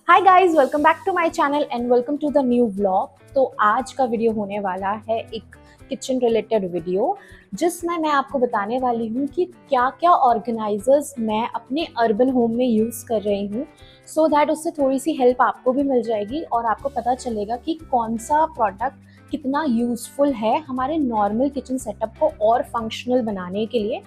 Hi guys, welcome back to my channel and welcome to the new vlog. तो आज का video होने वाला है एक किचन रिलेटेड वीडियो, जिसमें मैं आपको बताने वाली हूँ कि क्या क्या ऑर्गेनाइजर्स मैं अपने अर्बन होम में यूज़ कर रही हूँ, सो दैट उससे थोड़ी सी हेल्प आपको भी मिल जाएगी और आपको पता चलेगा कि कौन सा प्रोडक्ट कितना यूज़फुल है हमारे नॉर्मल किचन सेटअप को और फंक्शनल बनाने के लिए।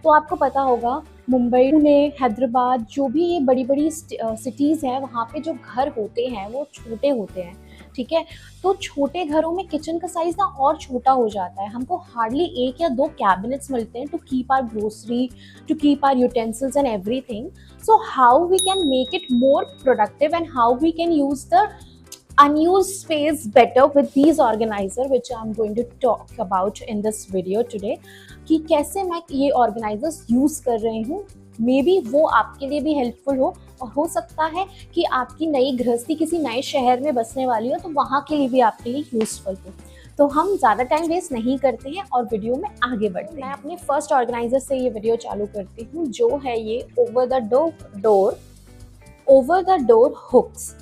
तो आपको पता होगा, मुंबई, पुणे, हैदराबाद, जो भी ये बड़ी बड़ी सिटीज़ हैं, वहाँ पे जो घर होते हैं वो छोटे होते हैं, ठीक है। तो छोटे घरों में किचन का साइज़ ना और छोटा हो जाता है। हमको हार्डली एक या दो कैबिनेट्स मिलते हैं to keep our grocery, to keep our utensils and everything. So how we can make it more productive and how we can use the unused space better with these organizer, which I'm going to talk about in this video today, कि कैसे मैं ये organisers use कर रही हूँ। May be वो आपके लिए भी हेल्पफुल हो, और हो सकता है कि आपकी नई गृहस्थी किसी नए शहर में बसने वाली हो तो वहाँ के लिए भी आपके लिए यूज़फुल हो। तो हम ज़्यादा टाइम वेस्ट नहीं करते हैं और वीडियो में आगे बढ़ते हैं। मैं अपने फर्स्ट ऑर्गेनाइजर से ये वीडियो चालू करती हूँ, जो है ये ओवर द डोर हुक्स।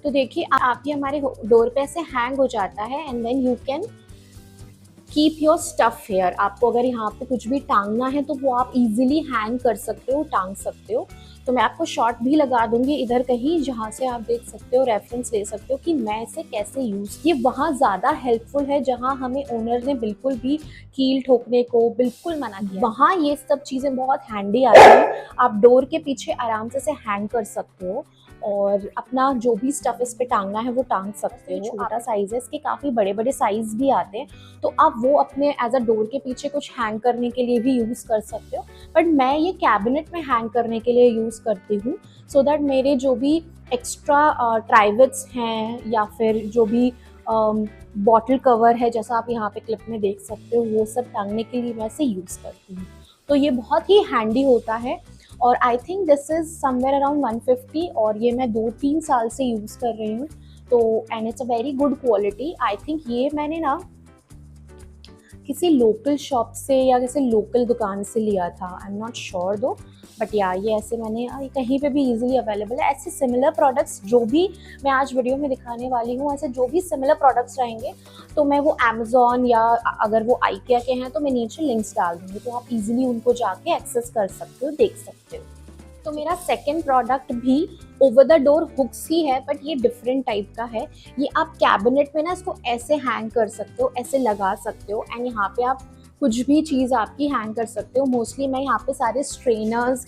तो देखिए, आप ये हमारे डोर पे ऐसे हैंग हो जाता है and then you can keep your stuff here. आपको अगर यहाँ पे कुछ भी टांगना है तो वो आप इजीली हैंग कर सकते हो, टांग सकते हो। तो मैं आपको शॉर्ट भी लगा दूंगी इधर कहीं, जहाँ से आप देख सकते हो, रेफरेंस ले सकते हो कि मैं इसे कैसे यूज़। ये वहाँ ज़्यादा हेल्पफुल है जहाँ हमें ओनर ने बिल्कुल भी कील ठोकने को बिल्कुल मना किया, वहाँ ये सब चीज़ें बहुत हैंडी आती हैं। आप डोर के पीछे आराम से हैंग कर सकते हो और अपना जो भी स्टफ इस पे टांगना है वो टांग सकते हो। छोटा साइज है, इसके काफ़ी बड़े बड़े साइज भी आते हैं, तो आप वो अपने एज अ डोर के पीछे कुछ हैंग करने के लिए भी यूज़ कर सकते हो। बट मैं ये कैबिनेट में हैंग करने के लिए यूज़ करती हूँ, सो दैट मेरे जो भी एक्स्ट्रा ट्राइवेट्स हैं या फिर जो भी बॉटल कवर है, जैसा आप यहाँ पे क्लिप में देख सकते हो, वो सब टांगने के लिए मैं इसे यूज़ करती हूँ। तो ये बहुत ही हैंडी होता है और I think this is somewhere around 150, और ये मैं 2-3 साल से यूज़ कर रही हूँ। तो and it's a very good quality. I think ये मैंने ना किसी लोकल शॉप से या किसी लोकल दुकान से लिया था, आई एम नॉट श्योर दो, बट या ये ऐसे मैंने कहीं पे भी इजीली अवेलेबल है। ऐसे सिमिलर प्रोडक्ट्स जो भी मैं आज वीडियो में दिखाने वाली हूँ, ऐसे जो भी सिमिलर प्रोडक्ट्स रहेंगे तो मैं वो अमेजोन या अगर वो आइकिया के हैं तो मैं नीचे लिंक्स डाल दूँगी, तो आप इजीली उनको जाके एक्सेस कर सकते हो, देख सकते हो। तो मेरा सेकेंड प्रोडक्ट भी ओवर द डोर हुक्स ही है, बट ये डिफरेंट टाइप का है। ये आप कैबिनेट में ना इसको ऐसे हैंग कर सकते हो, ऐसे लगा सकते हो एंड यहाँ पे आप कुछ भी चीज़ आपकी हैंग कर सकते हो। मोस्टली मैं यहाँ पे सारे स्ट्रेनर्स,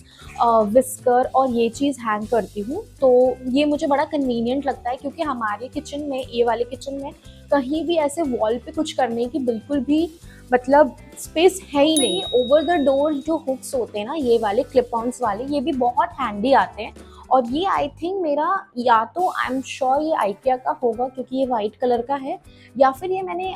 विस्कर और ये चीज़ हैंग करती हूँ। तो ये मुझे बड़ा कन्वीनियंट लगता है, क्योंकि हमारे किचन में, ये वाले किचन में, कहीं भी ऐसे वॉल पे कुछ करने की बिल्कुल भी मतलब स्पेस है ही नहीं। ओवर द डोर जो हुक्स होते हैं ना, ये वाले क्लिप ऑन्स वाले, ये भी बहुत हैंडी आते हैं। और ये आई थिंक मेरा, या तो आई एम श्योर ये आइकिया का होगा क्योंकि ये वाइट कलर का है, या फिर ये मैंने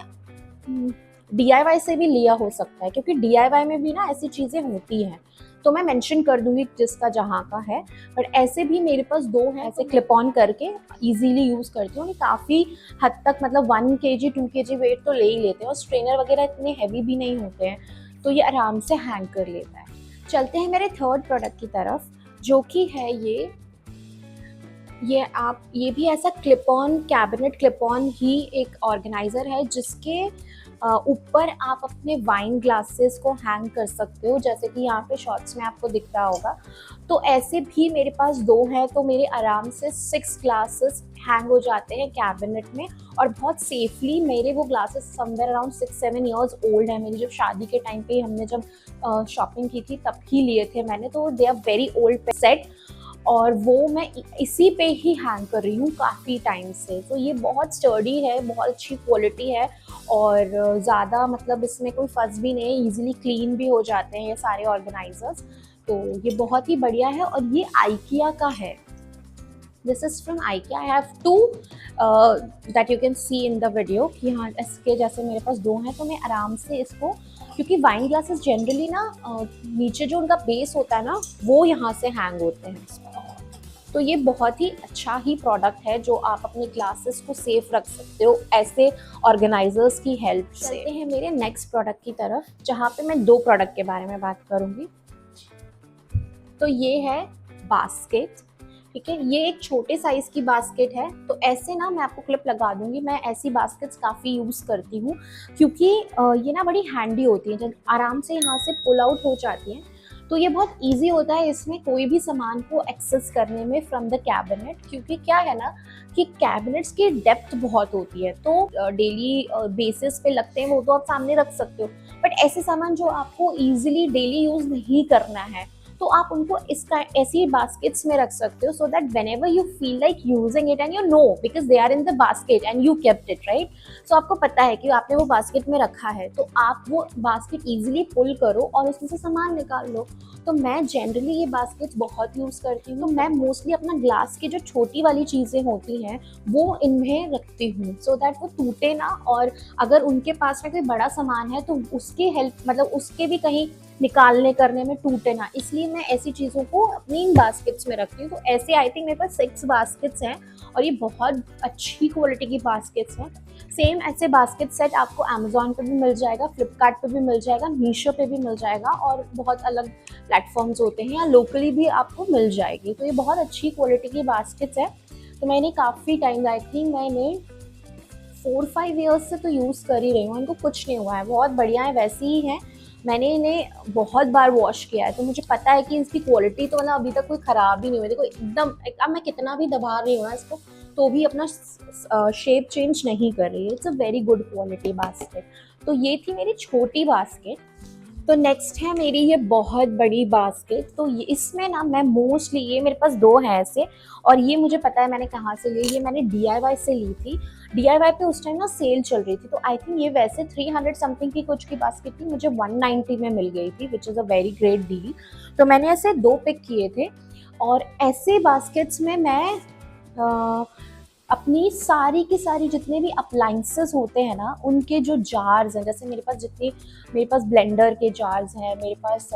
DIY से भी लिया हो सकता है, क्योंकि DIY में भी ना ऐसी चीज़ें होती हैं। तो मैं मेंशन कर दूंगी जिसका जहाँ का है, बट ऐसे भी मेरे पास दो हैं, ऐसे क्लिप ऑन करके इजीली यूज़ करती हूँ। काफ़ी हद तक मतलब 1 kg 2 kg वेट तो ले ही लेते हैं, और स्ट्रेनर वगैरह इतने हैवी भी नहीं होते हैं, तो ये आराम से हैंग कर लेता है। चलते हैं मेरे थर्ड प्रोडक्ट की तरफ, जो कि है ये भी ऐसा clip on, cabinet clip on ही एक ऑर्गेनाइज़र है, जिसके ऊपर आप अपने वाइन ग्लासेस को हैंग कर सकते हो, जैसे कि यहाँ पे शॉर्ट्स में आपको दिख रहा होगा। तो ऐसे भी मेरे पास दो हैं, तो मेरे आराम से 6 ग्लासेस हैंग हो जाते हैं कैबिनेट में, और बहुत सेफली। मेरे वो glasses somewhere around 6-7 years old है। मेरी जब शादी के टाइम पे हमने जब शॉपिंग की थी तब ही लिए थे मैंने, तो they are very old set, और वो मैं इसी पे ही हैंग कर रही हूँ काफ़ी टाइम से। तो ये बहुत स्टर्डी है, बहुत अच्छी क्वालिटी है, और ज़्यादा मतलब इसमें कोई फंस भी नहीं है, ईजिली क्लीन भी हो जाते हैं ये सारे ऑर्गेनाइजर्स। तो ये बहुत ही बढ़िया है, और ये आइकिया का है। This is from IKEA. I have to that you can see in the video, कि हाँ इसके जैसे मेरे पास दो हैं, तो मैं आराम से इसको, क्योंकि वाइन ग्लासेस जनरली ना नीचे जो उनका बेस होता है ना, वो यहाँ से हैंग होते हैं। तो ये बहुत ही अच्छा ही प्रोडक्ट है, जो आप अपने ग्लासेस को सेफ रख सकते हो ऐसे ऑर्गेनाइजर्स की हेल्प से। चलते हैं मेरे नेक्स्ट प्रोडक्ट की तरफ, जहाँ पे मैं दो प्रोडक्ट के बारे में बात करूँगी। तो ये है बास्केट, ठीक है, ये एक छोटे साइज़ की बास्केट है, तो ऐसे ना मैं आपको क्लिप लगा दूँगी, मैं ऐसी बास्केट्स काफ़ी यूज़ करती हूँ क्योंकि ये ना बड़ी हैंडी होती हैं, जब आराम से यहाँ से पुल आउट हो जाती हैं, तो ये बहुत ईज़ी होता है इसमें कोई भी सामान को एक्सेस करने में फ्रॉम द कैबिनेट, क्योंकि क्या है ना कि कैबिनेट्स की डेप्थ बहुत होती है, तो डेली बेसिस पे लगते हैं वो तो आप सामने रख सकते हो, बट ऐसे सामान जो आपको ईज़िली डेली यूज़ नहीं करना है, तो आप उनको इसका ऐसी बास्केट्स में रख सकते हो, so that whenever you feel like using it and you know because they are in the basket and you kept it right, so आपको पता है कि आपने वो बास्केट में रखा है, तो आप वो बास्केट इजीली पुल करो और उसमें से सामान निकाल लो। तो मैं जनरली ये बास्केट्स बहुत यूज़ करती हूँ, तो मैं मोस्टली अपना ग्लास की जो छोटी वाली चीज़ें होती हैं वो इनमें रखती हूँ, सो दैट वो टूटे ना, और अगर उनके पास में कोई बड़ा सामान है तो उसकी हेल्प मतलब उसके भी कहीं निकालने करने में टूटे ना, इसलिए मैं ऐसी चीज़ों को अपनी इन बास्केट्स में रखती हूँ। तो ऐसे आई थिंक मेरे पास 6 बास्केट्स हैं और ये बहुत अच्छी क्वालिटी की बास्केट्स हैं। सेम ऐसे बास्केट सेट आपको अमेज़न पे भी मिल जाएगा, फ्लिपकार्ट पे भी मिल जाएगा, मीशो पे भी मिल जाएगा और बहुत अलग प्लेटफॉर्म्स होते हैं, या लोकली भी आपको मिल जाएगी। तो ये बहुत अच्छी क्वालिटी की बास्केट्स है, तो मैंने काफ़ी टाइम आई थिंक मैंने 4-5 ईयर्स से तो यूज़ कर ही रही हूँ, इनको कुछ नहीं हुआ है, बहुत बढ़िया है, वैसी ही हैं। मैंने इन्हें बहुत बार वॉश किया है, तो मुझे पता है कि इसकी क्वालिटी तो मतलब अभी तक कोई ख़राब ही नहीं हुई। देखो एकदम, अब मैं कितना भी दबा रही हूँ ना इसको, तो भी अपना शेप चेंज नहीं कर रही है। It's a very good quality basket. तो ये थी मेरी छोटी बास्केट। तो नेक्स्ट है मेरी ये बहुत बड़ी बास्केट। तो ये इसमें ना मैं मोस्टली, ये मेरे पास 2 हैं ऐसे, और ये मुझे पता है मैंने कहाँ से ली, ये मैंने डीआईवाई से ली थी। डीआईवाई पे उस टाइम ना सेल चल रही थी, तो आई थिंक ये वैसे 300 समथिंग की कुछ की बास्केट थी, मुझे 190 में मिल गई थी, which is a very great deal. तो मैंने ऐसे 2 पिक किए थे, और ऐसे बास्केट्स में मैं अपनी सारी की सारी जितने भी अप्लाइंसेस होते हैं ना, उनके जो जार्स हैं, जैसे मेरे पास ब्लेंडर के जार्स हैं, मेरे पास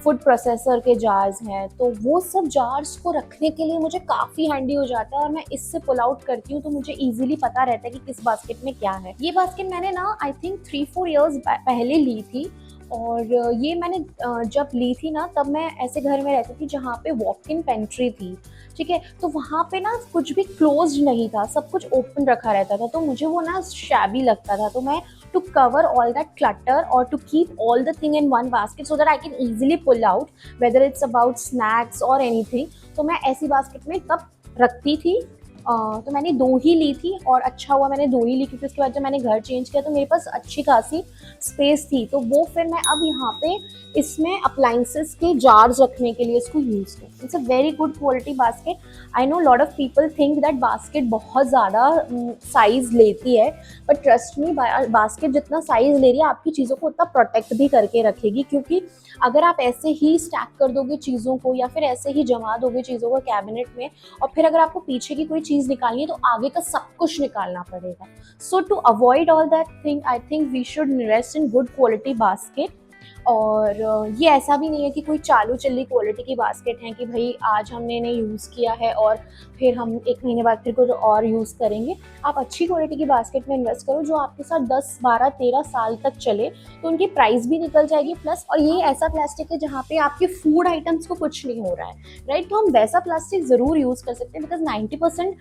फूड प्रोसेसर के जार्स हैं, तो वो सब जार्स को रखने के लिए मुझे काफ़ी हैंडी हो जाता है, और मैं इससे पुल आउट करती हूँ, तो मुझे ईजिली पता रहता है कि किस बास्केट में क्या है। ये बास्केट मैंने ना आई थिंक 3-4 ईयर्स पहले ली थी, और ये मैंने जब ली थी ना, तब मैं ऐसे घर में रहती थी जहाँ पे वॉक इन पेंट्री थी, ठीक है, तो वहाँ पे ना कुछ भी क्लोज्ड नहीं था, सब कुछ ओपन रखा रहता था, तो मुझे वो ना शैबी लगता था। तो मैं, to cover all that clutter और to keep all the thing in one basket so that I can easily pull out whether it's about snacks और एनीथिंग, तो मैं ऐसी बास्केट में तब रखती थी। तो मैंने 2 ही ली थी, और अच्छा हुआ मैंने 2 ही ली, क्योंकि उसके बाद जब मैंने घर चेंज किया तो मेरे पास अच्छी खासी स्पेस थी, तो वो फिर मैं अब यहाँ पे इसमें अप्लाइंसेस के जार्स रखने के लिए इसको यूज़ करती हूँ। It's a very good quality basket. I know lot of people think that basket बहुत ज़्यादा साइज़ लेती है, बट ट्रस्ट मी, बास्केट जितना साइज़ ले रही है आपकी चीज़ों को उतना प्रोटेक्ट भी करके रखेगी, क्योंकि अगर आप ऐसे ही स्टैक कर दोगे चीज़ों को, या फिर ऐसे ही जमा दोगे चीज़ों को कैबिनेट में, और फिर अगर आपको पीछे की कोई चीज़ निकालनी है तो आगे का सब कुछ निकालना पड़ेगा। So to avoid all that thing, I think we should invest in good quality basket. और ये ऐसा भी नहीं है कि कोई चालू चली क्वालिटी की बास्केट है कि भाई आज हमने इन्हें यूज़ किया है और फिर हम 1 महीने बाद फिर कुछ और यूज़ करेंगे। आप अच्छी क्वालिटी की बास्केट में इन्वेस्ट करो जो आपके साथ 10, 12, 13 साल तक चले, तो उनकी प्राइस भी निकल जाएगी प्लस, और ये ऐसा प्लास्टिक है जहाँ पे आपके फूड आइटम्स को कुछ नहीं हो रहा है, राइट? तो हम वैसा प्लास्टिक ज़रूर यूज़ कर सकते हैं, बिकॉज 90%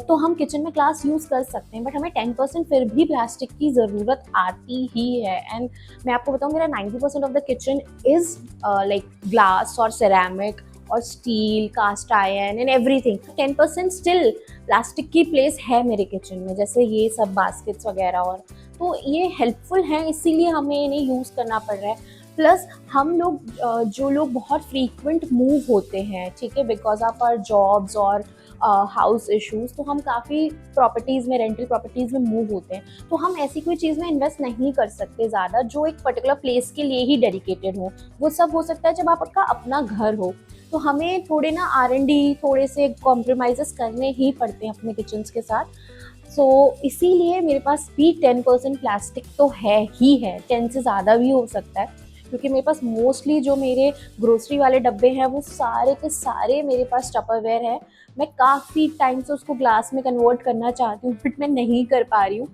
तो हम किचन में ग्लास यूज़ कर सकते हैं, बट हमें 10% फिर भी प्लास्टिक की ज़रूरत आती ही है। एंड मैं आपको बताऊँ, मेरा 90% of the kitchen is like glass और सेरामिक और steel, cast iron and everything. 10% still plastic की प्लेस है मेरे किचन में, जैसे ये सब बास्केट्स वगैरह, और तो ये हेल्पफुल हैं, इसीलिए हमें इन्हें यूज़ करना पड़ रहा है। प्लस हम लोग जो लोग बहुत फ्रीक्वेंट मूव होते हैं, ठीक है, बिकॉज ऑफ आवर जॉब्स और हाउस इश्यूज़, तो हम काफ़ी प्रॉपर्टीज़ में, रेंटल प्रॉपर्टीज़ में मूव होते हैं, तो हम ऐसी कोई चीज़ में इन्वेस्ट नहीं कर सकते ज़्यादा जो एक पर्टिकुलर प्लेस के लिए ही डेडिकेटेड हो। वो सब हो सकता है जब आपका अपना घर हो, तो हमें थोड़े ना R&D, थोड़े से कॉम्प्रोमाइज़ेस करने ही पड़ते हैं अपने किचन्स के साथ। सो इसीलिए मेरे पास भी 10% प्लास्टिक तो है ही है, 10 से ज़्यादा भी हो सकता है, क्योंकि मेरे पास मोस्टली जो मेरे ग्रोसरी वाले डब्बे हैं वो सारे के सारे मेरे पास टपरवेयर है। मैं काफ़ी टाइम से उसको ग्लास में कन्वर्ट करना चाहती हूँ, बट मैं नहीं कर पा रही हूँ,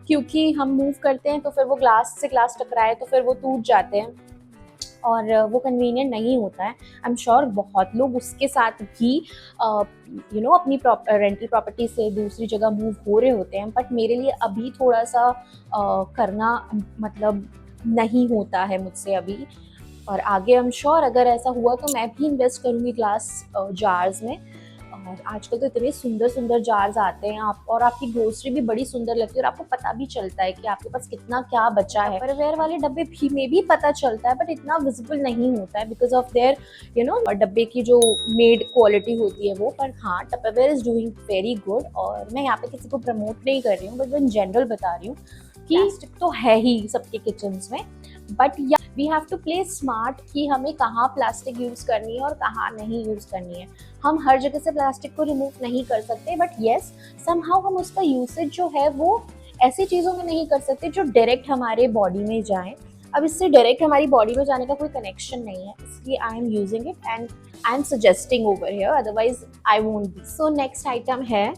क्योंकि हम मूव करते हैं तो फिर वो ग्लास से ग्लास टकराए तो फिर वो टूट जाते हैं। और वो कन्वीनियंट नहीं होता है। आई एम श्योर बहुत लोग उसके साथ भी अपनी रेंटल प्रॉपर्टी से दूसरी जगह मूव हो रहे होते हैं, बट मेरे लिए अभी थोड़ा सा करना मतलब नहीं होता है मुझसे अभी। और आगे आई एम श्योर अगर ऐसा हुआ तो मैं भी इन्वेस्ट करूँगी ग्लास जार्स में। और आजकल तो इतने सुंदर सुंदर जार्स आते हैं आप, और आपकी ग्रोसरी भी बड़ी सुंदर लगती है, और आपको पता भी चलता है कि आपके पास कितना क्या बचा है। टपरवेयर वाले डब्बे भी में भी पता चलता है, बट इतना विजिबल नहीं होता है बिकॉज ऑफ देयर डब्बे की जो मेड क्वालिटी होती है वो। पर हाँ, Tupperware is doing very good. और मैं यहाँ पे किसी को प्रमोट नहीं कर रही हूँ, बट मैं इन जनरल बता रही हूँ कि प्लास्टिक तो है ही सबके किचन में, but we have to play smart कि हमें कहाँ प्लास्टिक यूज़ करनी है और कहाँ नहीं यूज़ करनी है। हम हर जगह से प्लास्टिक को रिमूव नहीं कर सकते, बट येस समहाउ हम उसका यूसेज जो है वो ऐसी चीज़ों में नहीं कर सकते जो डायरेक्ट हमारे बॉडी में जाएं। अब इससे डायरेक्ट हमारी बॉडी में जाने का कोई कनेक्शन नहीं है, इसलिए आई am using it and I am suggesting over here, otherwise I won't be. So next item है,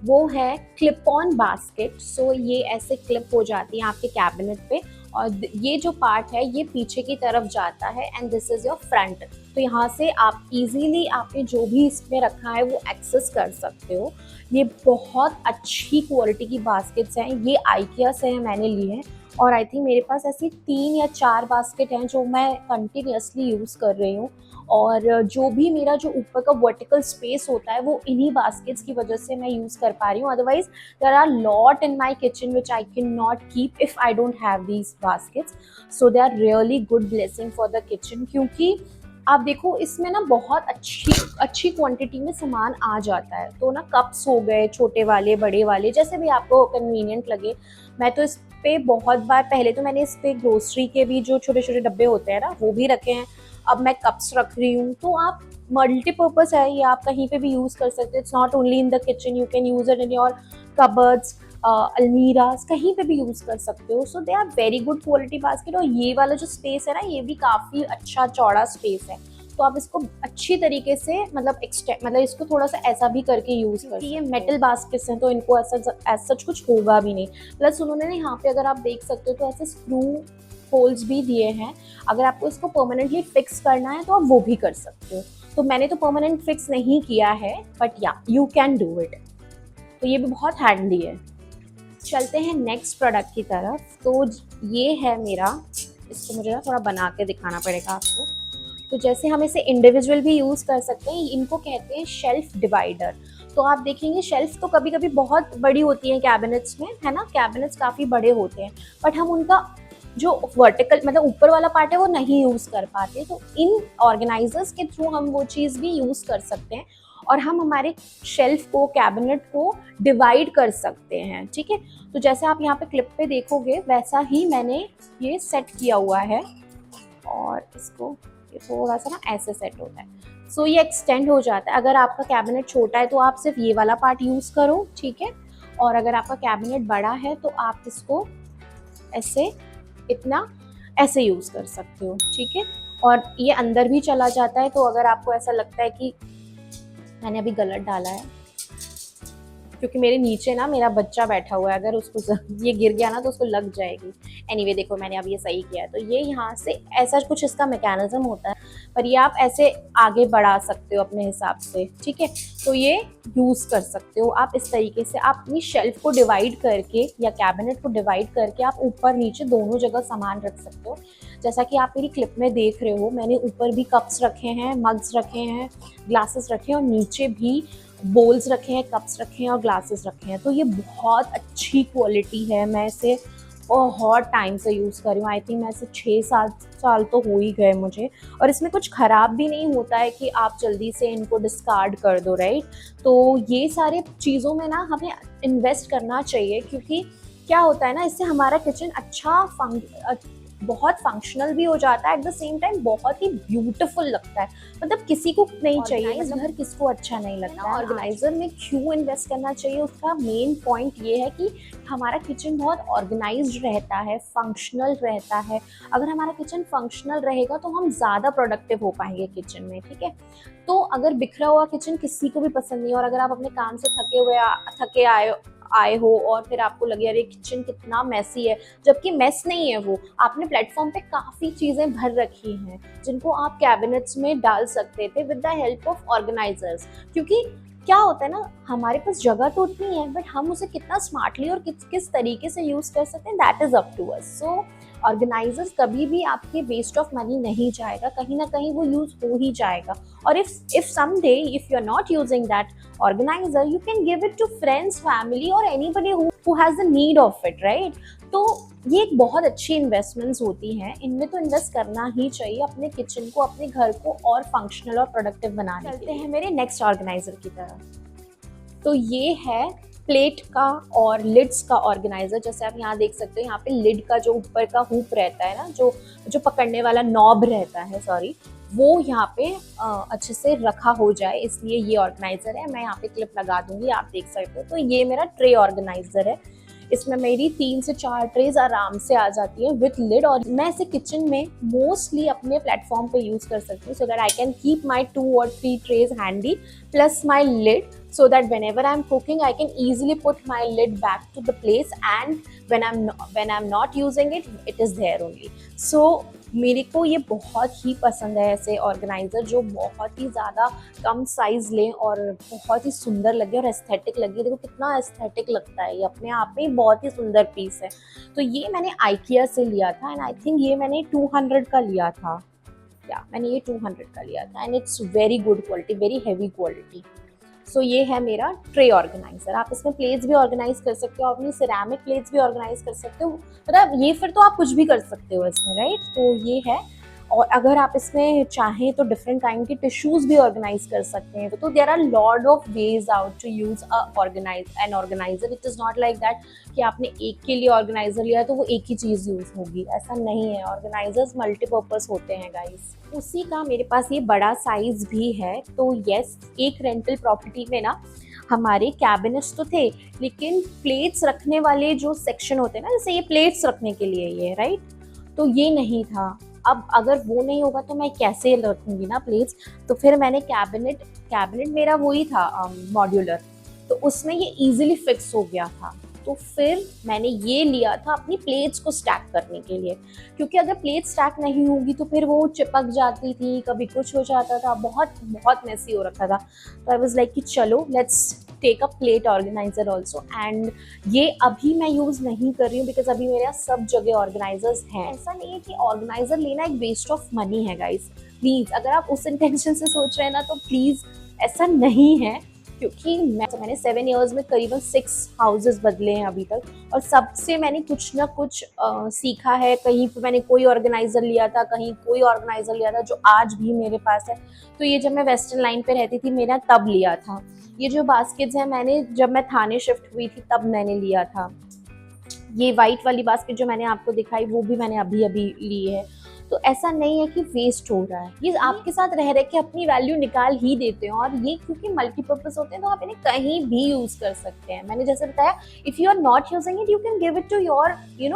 वो है क्लिप ऑन बास्केट। सो ये ऐसे क्लिप हो जाती है आपके कैबिनेट पे, और ये जो पार्ट है ये पीछे की तरफ जाता है and this is your front. तो यहाँ से आप इजीली आपने जो भी इसमें रखा है वो एक्सेस कर सकते हो। ये बहुत अच्छी क्वालिटी की बास्केट्स हैं, ये आइकिया से हैं, मैंने ली है। और आई थिंक मेरे पास ऐसी 3 या 4 बास्केट हैं जो मैं कंटिन्यूसली यूज़ कर रही हूँ। और जो भी मेरा जो ऊपर का वर्टिकल स्पेस होता है वो इन्हीं बास्केट्स की वजह से मैं यूज़ कर पा रही हूँ। Otherwise there are lot in my kitchen which I cannot keep if I don't have these baskets. So they are really good blessing for the kitchen, क्योंकि आप देखो इसमें ना बहुत अच्छी क्वांटिटी में सामान आ जाता है। तो ना कप्स हो गए, छोटे वाले बड़े वाले, जैसे भी आपको कन्वीनियंट लगे। मैं तो इस पे बहुत बार, पहले तो मैंने इस पे ग्रोसरी के भी जो छोटे छोटे डब्बे होते हैं ना वो भी रखे हैं, अब मैं कप्स रख रही हूँ। तो आप मल्टीपर्पज़ है ये, आप कहीं पे भी यूज़ कर सकते हैं। It's not only in the kitchen, you can use it in your cupboards, almirahs, कहीं पे भी यूज़ कर सकते हो। So they are very good quality basket. और ये वाला जो स्पेस है ना, ये भी काफ़ी अच्छा चौड़ा स्पेस है, तो आप इसको अच्छी तरीके से मतलब इसको थोड़ा सा ऐसा भी करके यूज़ कर सकते हो। ये मेटल बास्केट्स हैं तो इनको ऐसा सच कुछ होगा भी नहीं। प्लस उन्होंने यहाँ पे अगर आप देख सकते हो तो ऐसे स्क्रू होल्स भी दिए हैं, अगर आपको इसको परमानेंटली फिक्स करना है तो आप वो भी कर सकते हो। तो मैंने तो परमानेंट फिक्स नहीं किया है, बट या यू कैन डू इट। तो ये भी बहुत हैंडी है। चलते हैं नेक्स्ट प्रोडक्ट की तरफ। तो ये है मेरा, इसको मुझे ना थोड़ा बना के दिखाना पड़ेगा आपको। तो जैसे हम इसे इंडिविजुअल भी यूज़ कर सकते हैं, इनको कहते हैं शेल्फ डिवाइडर। तो आप देखेंगे शेल्फ तो कभी कभी बहुत बड़ी होती हैं कैबिनेट्स में, है ना, कैबिनेट्स काफ़ी बड़े होते हैं, बट हम उनका जो वर्टिकल मतलब ऊपर वाला पार्ट है वो नहीं यूज़ कर पाते। तो इन ऑर्गेनाइजर्स के थ्रू हम वो चीज़ भी यूज़ कर सकते हैं, और हम हमारे शेल्फ को, कैबिनेट को डिवाइड कर सकते हैं। ठीक है, तो जैसे आप यहाँ पे क्लिप पे देखोगे वैसा ही मैंने ये सेट किया हुआ है, और इसको ये थोड़ा सा ना ऐसे सेट होता है। सो ये एक्सटेंड हो जाता है। अगर आपका कैबिनेट छोटा है तो आप सिर्फ ये वाला पार्ट यूज़ करो, ठीक है। और अगर आपका कैबिनेट बड़ा है तो आप इसको ऐसे इतना ऐसे यूज़ कर सकते हो, ठीक है। और ये अंदर भी चला जाता है, तो अगर आपको ऐसा लगता है कि मैंने अभी गलत डाला है, क्योंकि मेरे नीचे ना मेरा बच्चा बैठा हुआ है, अगर उसको ये गिर गया ना तो उसको लग जाएगी। एनीवे देखो मैंने अब ये सही किया है। तो ये यहाँ से ऐसा कुछ इसका मैकेनिज्म होता है, पर ये आप ऐसे आगे बढ़ा सकते हो अपने हिसाब से, ठीक है। तो ये यूज़ कर सकते हो आप इस तरीके से। आप अपनी शेल्फ को डिवाइड करके या कैबिनेट को डिवाइड करके आप ऊपर नीचे दोनों जगह सामान रख सकते हो। जैसा कि आप मेरी क्लिप में देख रहे हो, मैंने ऊपर भी कप्स रखे हैं, मग्स रखे हैं, ग्लासेस रखे हैं, और नीचे भी बोल्स रखे हैं, कप्स रखे हैं और ग्लासेस रखे हैं। तो ये बहुत अच्छी क्वालिटी है, मैं इसे बहुत टाइम से यूज़ कर रही हूँ। आई थिंक मैं इसे 6-7 साल तो हो ही गए मुझे, और इसमें कुछ ख़राब भी नहीं होता है कि आप जल्दी से इनको डिस्कार्ड कर दो, राइट। तो ये सारे चीज़ों में ना हमें इन्वेस्ट करना चाहिए, क्योंकि क्या होता है ना, इससे हमारा किचन बहुत फंक्शनल भी हो जाता है, एट द सेम टाइम बहुत ही ब्यूटीफुल लगता है। मतलब किसी को नहीं चाहिए, इस घर किसको अच्छा नहीं लगता। ऑर्गेनाइजर में क्यों इन्वेस्ट करना चाहिए, उसका मेन पॉइंट ये है कि हमारा किचन बहुत ऑर्गेनाइज्ड रहता है, फंक्शनल रहता है। अगर हमारा किचन फंक्शनल रहेगा तो हम ज़्यादा प्रोडक्टिव हो पाएंगे किचन में, ठीक है। तो अगर बिखरा हुआ किचन किसी को भी पसंद नहीं है, और अगर आप अपने काम से थके आए हो और फिर आपको लगे अरे किचन कितना मेसी है, जबकि मेस नहीं है वो, आपने प्लेटफॉर्म पे काफ़ी चीज़ें भर रखी हैं जिनको आप कैबिनेट्स में डाल सकते थे with the help of organisers. क्योंकि क्या होता है ना, हमारे पास जगह तो उतनी है बट हम उसे कितना स्मार्टली और किस तरीके से यूज़ कर सकते हैं, that is up to us. So organisers कभी भी आपके वेस्ट ऑफ मनी नहीं जाएगा, कहीं ना कहीं वो यूज हो ही जाएगा। और if someday if you are not using that organiser, you can give it to friends, family और anybody who has the need of it, right. तो ये एक बहुत अच्छी इन्वेस्टमेंट्स होती हैं, इनमें तो इन्वेस्ट करना ही चाहिए अपने किचन को, अपने घर को और फंक्शनल और प्रोडक्टिव बनाने। चलते हैं मेरे नेक्स्ट ऑर्गेनाइजर की तरफ। तो ये है प्लेट का और लिड्स का ऑर्गेनाइजर। जैसे आप यहाँ देख सकते हो, यहाँ पे लिड का जो ऊपर का हुक रहता है ना, जो जो पकड़ने वाला नॉब रहता है, सॉरी, वो यहाँ पे अच्छे से रखा हो जाए, इसलिए ये ऑर्गेनाइजर है। मैं यहाँ पे क्लिप लगा दूंगी, आप देख सकते हो। तो ये मेरा ट्रे ऑर्गेनाइजर है, इसमें मेरी 3 से 4 ट्रेज आराम से आ जाती है विथ लिड, और मैं इसे किचन में मोस्टली अपने प्लेटफॉर्म पे यूज कर सकती हूँ, so that I can keep my 2 or 3 trays handy plus my lid, so that whenever I'm cooking I can easily put my lid back to the place, and when I'm not using it, it is there only. So मेरे को ये बहुत ही पसंद है ऐसे organiser जो बहुत ही ज़्यादा कम साइज़ लें और बहुत ही सुंदर लगे और एस्थेटिक लगे। देखो कितना एस्थेटिक लगता है, ये अपने आप में बहुत ही सुंदर पीस है। तो ये मैंने आइकिया से लिया था एंड आई थिंक ये मैंने 200 का लिया था, या मैंने ये 200 का लिया था, and it's very good quality, very heavy quality. So ये है मेरा ट्रे ऑर्गेनाइजर। आप इसमें प्लेट्स भी ऑर्गेनाइज कर सकते हो, अपनी सिरेमिक प्लेट्स भी ऑर्गेनाइज कर सकते हो, मतलब ये फिर तो आप कुछ भी कर सकते हो इसमें, राइट। तो ये है, और अगर आप इसमें चाहें तो डिफरेंट काइंड के टिश्यूज भी ऑर्गेनाइज कर सकते हैं। तो there are lot of ways out to use an organiser. It is not like that कि आपने एक के लिए ऑर्गेनाइजर लिया तो वो एक ही चीज़ यूज़ होगी, ऐसा नहीं है। ऑर्गेनाइजर्स मल्टीपर्पज़ होते हैं गाइस। उसी का मेरे पास ये बड़ा साइज भी है। तो यस, एक रेंटल प्रॉपर्टी में ना हमारे कैबिनेट्स तो थे, लेकिन प्लेट्स रखने वाले जो सेक्शन होते हैं ना, जैसे ये प्लेट्स रखने के लिए ये, राइट, तो ये नहीं था। अब अगर वो नहीं होगा तो मैं कैसे रखूँगी ना प्लेट्स। तो फिर मैंने कैबिनेट मेरा वही था मॉड्यूलर, तो उसमें ये इजीली फिक्स हो गया था। तो फिर मैंने ये लिया था अपनी प्लेट्स को स्टैक करने के लिए, क्योंकि अगर प्लेट स्टैक नहीं होगी तो फिर वो चिपक जाती थी, कभी कुछ हो जाता था, बहुत बहुत मेसी हो रखा था। तो आई वाज लाइक कि चलो let's take a plate organiser also, and ये अभी मैं यूज़ नहीं कर रही हूँ बिकॉज अभी मेरे सब जगह ऑर्गेनाइजर्स हैं। ऐसा नहीं है कि ऑर्गेनाइजर लेना एक वेस्ट ऑफ मनी है गाइज, प्लीज़ अगर आप उस इंटेंशन से सोच रहे हैं ना तो प्लीज़ ऐसा नहीं है, क्योंकि मैंने 7 ईयर्स में करीबन 6 हाउसेस बदले हैं अभी तक, और सबसे मैंने कुछ ना कुछ सीखा है। कहीं पे मैंने कोई ऑर्गेनाइज़र लिया था, कहीं कोई ऑर्गेनाइज़र लिया था, जो आज भी मेरे पास है। तो ये जब मैं वेस्टर्न लाइन पे रहती थी मैंने तब लिया था। ये जो बास्केट्स हैं मैंने जब मैं थाने शिफ्ट हुई थी तब मैंने लिया था। ये वाइट वाली बास्केट जो मैंने आपको दिखाई वो भी मैंने अभी अभी ली है। तो ऐसा नहीं है कि वेस्ट हो रहा है, ये आपके साथ रह रहे के अपनी वैल्यू निकाल ही देते हैं। और ये क्योंकि मल्टीपर्पज होते हैं तो आप इन्हें कहीं भी यूज कर सकते हैं। मैंने जैसे बताया, if you are not using it you can give it to your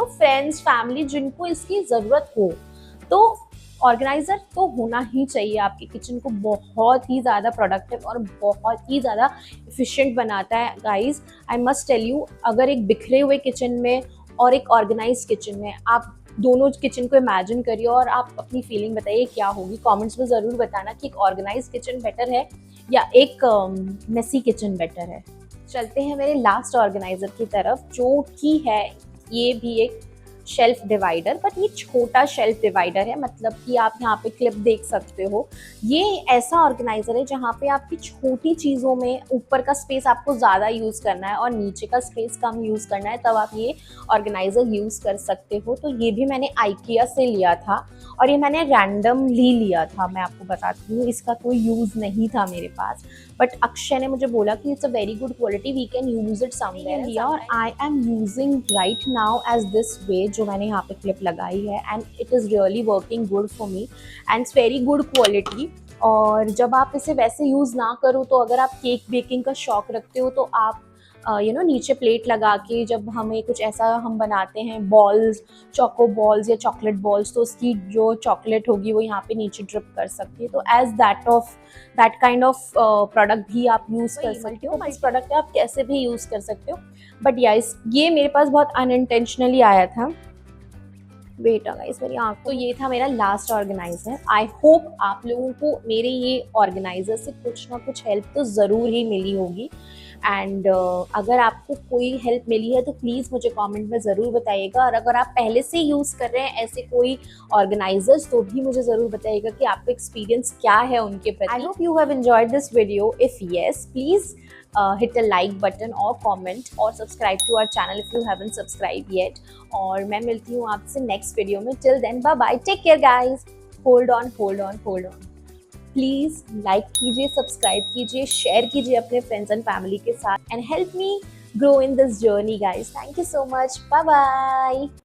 friends, family, जिनको इसकी जरूरत हो। तो ऑर्गेनाइजर तो होना ही चाहिए, आपके किचन को बहुत ही ज़्यादा प्रोडक्टिव और बहुत ही ज़्यादा एफिशिएंट बनाता है guys. I must tell you, अगर एक बिखरे हुए किचन में और एक ऑर्गेनाइज किचन में, आप दोनों किचन को इमेजिन करिए और आप अपनी फीलिंग बताइए क्या होगी। कमेंट्स में ज़रूर बताना कि एक ऑर्गेनाइज किचन बेटर है या एक मेसी किचन बेटर है। चलते हैं मेरे लास्ट ऑर्गेनाइजर की तरफ, जो कि है ये भी एक शेल्फ डिवाइडर, बट ये छोटा शेल्फ डिवाइडर है। मतलब कि आप यहाँ पे क्लिप देख सकते हो, ये ऐसा ऑर्गेनाइजर है जहाँ पे आपकी छोटी चीज़ों में ऊपर का स्पेस आपको ज़्यादा यूज़ करना है और नीचे का स्पेस कम यूज़ करना है, तब आप ये ऑर्गेनाइजर यूज़ कर सकते हो। तो ये भी मैंने आइकिया से लिया था और ये मैंने रैंडमली लिया था, मैं आपको बताती हूँ, इसका कोई यूज़ नहीं था मेरे पास। बट अक्षय ने मुझे बोला कि it's a very good quality, we can use it somewhere लिया, और I am using right now as this way, जो मैंने यहाँ पे क्लिप लगाई है, and it is really working good for me and it's very good quality. और जब आप इसे वैसे यूज़ ना करो, तो अगर आप केक बेकिंग का शौक रखते हो तो आप नीचे प्लेट लगा के जब हमें कुछ ऐसा हम बनाते हैं बॉल्स, चोको बॉल्स या चॉकलेट बॉल्स, तो उसकी जो चॉकलेट होगी वो यहाँ पे नीचे ड्रिप कर सकती है। तो as that kind of product भी आप यूज़ कर सकते हो। इस प्रोडक्ट आप कैसे भी यूज़ कर सकते हो, बट याइस ये मेरे पास बहुत अनइंटेंशनली आया था। वेट गाइस, मेरी आँख, तो ये था मेरा लास्ट ऑर्गेनाइजर। आई होप आप लोगों को मेरे ये ऑर्गेनाइजर से कुछ ना कुछ हेल्प तो ज़रूर ही मिली होगी। एंड अगर आपको कोई हेल्प मिली है तो प्लीज़ मुझे कमेंट में ज़रूर बताइएगा, और अगर आप पहले से यूज़ कर रहे हैं ऐसे कोई ऑर्गेनाइजर्स तो भी मुझे ज़रूर बताइएगा कि आपका एक्सपीरियंस क्या है उनके प्रति। I hope you have enjoyed this video. If yes, please hit a like button or comment और subscribe to our channel if you haven't subscribed yet। और मैं मिलती हूँ आपसे नेक्स्ट वीडियो में। Till then bye bye, take care guys. Hold on hold on hold on, please like कीजिए, subscribe कीजिए, share कीजिए अपने फ्रेंड्स एंड फैमिली के साथ, and help me grow in this journey guys. Thank you so much, bye bye.